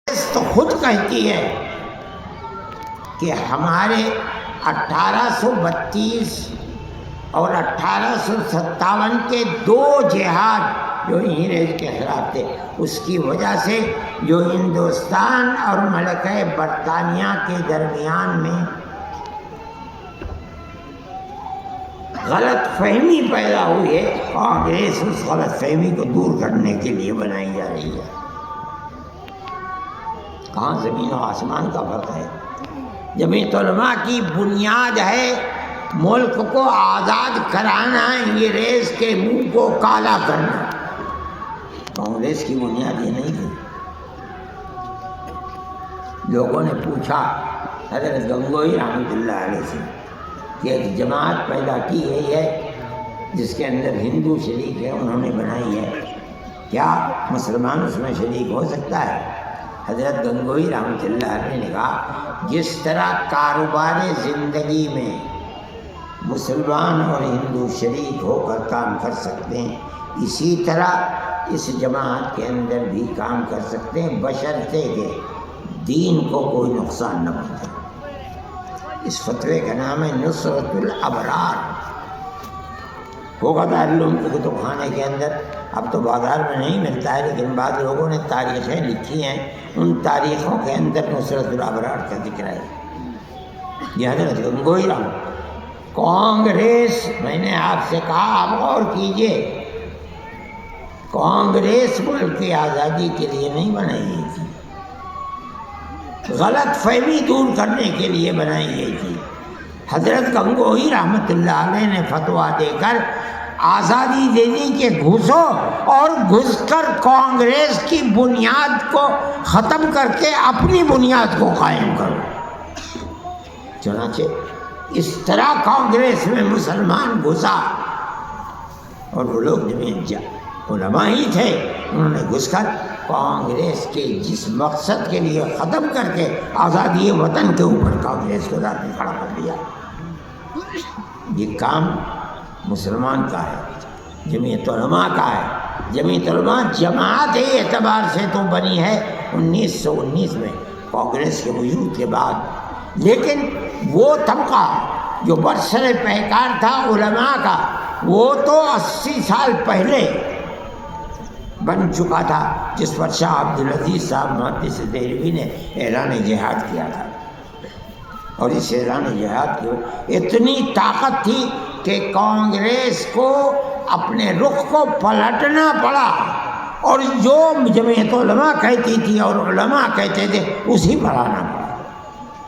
تو خود کہتی ہے کہ ہمارے 1832 اور 1857 کے 2 جہاد جو انگریز کے خلاف تھے، اس کی وجہ سے جو ہندوستان اور ملکہ برطانیہ کے درمیان میں غلط فہمی پیدا ہوئی ہے، کانگریس اس غلط فہمی کو دور کرنے کے لیے بنائی جا رہی ہے۔ کہاں زمین و آسمان کا فرق ہے۔ جمعیت علماء کی بنیاد ہے ملک کو آزاد کرانا، انگریز کے منہ کو کالا کرنا۔ کانگریس کی بنیاد یہ نہیں تھی۔ لوگوں نے پوچھا حضرت گنگوئی رحمۃ اللہ علیہ سے کہ ایک جماعت پیدا کی گئی ہے جس کے اندر ہندو شریک ہے، انہوں نے بنائی ہے، کیا مسلمان اس میں شریک ہو سکتا ہے؟ حضرت گنگوئی رحمۃ اللہ علیہ نے کہا جس طرح کاروبار زندگی میں مسلمان اور ہندو شریک ہو کر کام کر سکتے ہیں، اسی طرح اس جماعت کے اندر بھی کام کر سکتے ہیں، بشرطے کہ دین کو کوئی نقصان نہ پہنچے۔ اس فتوے کا نام ہے نصرت الابرار۔ ہوگا دارالعلوم کے کتب خانے کے اندر، اب تو بازار میں نہیں ملتا ہے، لیکن بعض لوگوں نے تاریخیں لکھی ہیں، ان تاریخوں کے اندر نصرت الابرار کا ذکر ہے۔ یہ حضرت گنگوئی رحمۃ کانگریس، میں نے آپ سے کہا آپ غور کیجئے، کانگریس ملک کی آزادی کے لیے نہیں بنائی گئی تھی، غلط فہمی دور کرنے کے لیے بنائی گئی تھی۔ حضرت گنگوئی رحمۃ اللہ علیہ نے فتویٰ دے کر آزادی دے دی کہ گھسو اور گھس کر کانگریس کی بنیاد کو ختم کر کے اپنی بنیاد کو قائم کرو۔ چنانچہ اس طرح کانگریس میں مسلمان گھسا، اور وہ لوگ علماء ہی تھے، انہوں نے گھس کر کانگریس کے جس مقصد کے لیے ختم کر کے آزادی وطن کے اوپر کانگریس کو ذات میں کھڑا کر دیا۔ یہ کام مسلمان کا ہے، جمعیت علماء کا ہے۔ جمعیت علماء جماعت ہی اعتبار سے تو بنی ہے 1919 میں کانگریس کے وجود کے بعد، لیکن وہ طبقہ جو برسر پیکار تھا علماء کا، وہ تو 80 سال پہلے بن چکا تھا، جس پر شاہ عبدالعزیز صاحب محدث دہلوی نے اعلان جہاد کیا تھا۔ اور اس اعلان جہاد کی اتنی طاقت تھی کہ کانگریس کو اپنے رخ کو پلٹنا پڑا، اور جو جمعیت علماء کہتی تھی اور علماء کہتے تھے اسی پر آنا پڑا۔